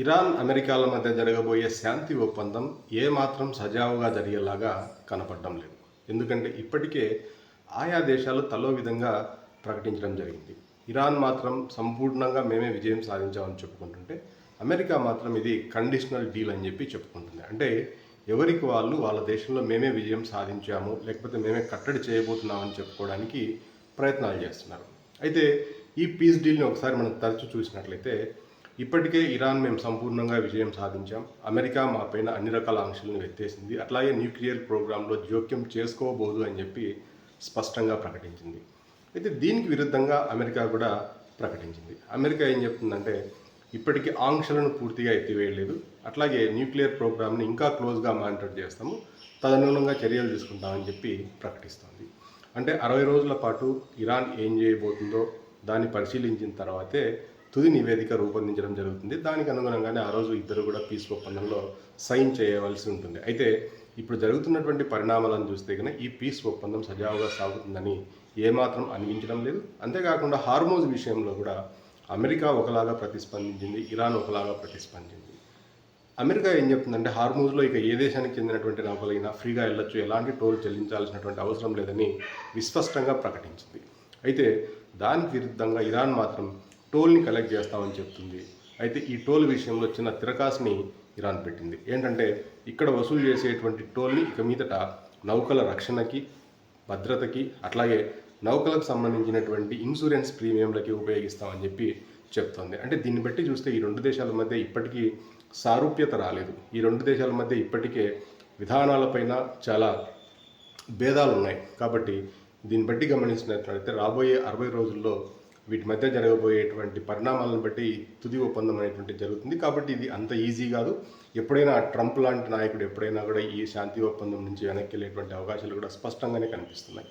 Iran అమెరికాల మధ్య జరగబోయే శాంతి ఒప్పందం ఏమాత్రం సజావుగా జరిగేలాగా కనపడడం లేదు. ఎందుకంటే ఇప్పటికే ఆయా దేశాలు తలో విధంగా ప్రకటించడం జరిగింది. ఇరాన్ మాత్రం సంపూర్ణంగా మేమే విజయం సాధించామని చెప్పుకుంటుంటే, అమెరికా మాత్రం ఇది కండిషనల్ డీల్ అని చెప్పి చెప్పుకుంటుంది. అంటే ఎవరికి వాళ్ళు వాళ్ళ దేశంలో మేమే విజయం సాధించాము, లేకపోతే మేమే కట్టడి చేయబోతున్నామని చెప్పుకోవడానికి ప్రయత్నాలు చేస్తున్నారు. అయితే ఈ పీస్ డీల్ని ఒకసారి మనం తరచూ చూసినట్లయితే, ఇప్పటికే ఇరాన్ మేము సంపూర్ణంగా విజయం సాధించాం, అమెరికా మా పైన అన్ని రకాల ఆంక్షలను ఎత్తేసింది, అట్లాగే న్యూక్లియర్ ప్రోగ్రాంలో జోక్యం చేసుకోబోదు అని చెప్పి స్పష్టంగా ప్రకటించింది. అయితే దీనికి విరుద్ధంగా అమెరికా కూడా ప్రకటించింది. అమెరికా ఏం చెప్తుందంటే, ఇప్పటికీ ఆంక్షలను పూర్తిగా ఎత్తివేయలేదు, అట్లాగే న్యూక్లియర్ ప్రోగ్రామ్ని ఇంకా క్లోజ్గా మానిటర్ చేస్తాము, తదనుగుణంగా చర్యలు తీసుకుంటామని చెప్పి ప్రకటిస్తోంది. అంటే 60 రోజుల పాటు ఇరాన్ ఏం చేయబోతుందో దాన్ని పరిశీలించిన తర్వాతే తుది నివేదిక రూపొందించడం జరుగుతుంది. దానికి అనుగుణంగానే ఆ రోజు ఇద్దరు కూడా పీస్ ఒప్పందంలో సైన్ చేయవలసి ఉంటుంది. అయితే ఇప్పుడు జరుగుతున్నటువంటి పరిణామాలను చూస్తే కనుక ఈ పీస్ ఒప్పందం సజావుగా సాగుతుందని ఏమాత్రం అనిపించడం లేదు. అంతేకాకుండా హార్మోజ్ విషయంలో కూడా అమెరికా ఒకలాగా ప్రతిస్పందించింది, ఇరాన్ ఒకలాగా ప్రతిస్పందించింది. అమెరికా ఏం చెప్తుందంటే, హార్మూజ్లో ఇక ఏ దేశానికి చెందినటువంటి నౌకలైనా ఫ్రీగా వెళ్ళొచ్చు, ఎలాంటి టోల్ చెల్లించాల్సినటువంటి అవసరం లేదని విస్పష్టంగా ప్రకటించింది. అయితే దానికి విరుద్ధంగా ఇరాన్ మాత్రం టోల్ని కలెక్ట్ చేస్తామని చెప్తుంది. అయితే ఈ టోల్ విషయంలో చిన్న తిరకాసుని ఇరాన్ పెట్టింది. ఏంటంటే, ఇక్కడ వసూలు చేసేటువంటి టోల్ని ఇక మీదట నౌకల రక్షణకి, భద్రతకి, అట్లాగే నౌకలకు సంబంధించినటువంటి ఇన్సూరెన్స్ ప్రీమియంలకి ఉపయోగిస్తామని చెప్పి చెప్తోంది. అంటే దీన్ని బట్టి చూస్తే ఈ రెండు దేశాల మధ్య ఇప్పటికీ సారూప్యత రాలేదు. ఈ రెండు దేశాల మధ్య ఇప్పటికే విధానాలపైన చాలా భేదాలు ఉన్నాయి. కాబట్టి దీన్ని బట్టి గమనించినట్లయితే రాబోయే 60 రోజుల్లో వీటి మధ్య జరగబోయేటువంటి పరిణామాలను బట్టి తుది ఒప్పందం అనేటువంటి జరుగుతుంది. కాబట్టి ఇది అంత ఈజీ కాదు. ఎప్పుడైనా ట్రంప్ లాంటి నాయకుడు ఎప్పుడైనా కూడా ఈ శాంతి ఒప్పందం నుంచి వెనక్కి వెళ్ళేటువంటి అవకాశాలు కూడా స్పష్టంగానే కనిపిస్తున్నాయి.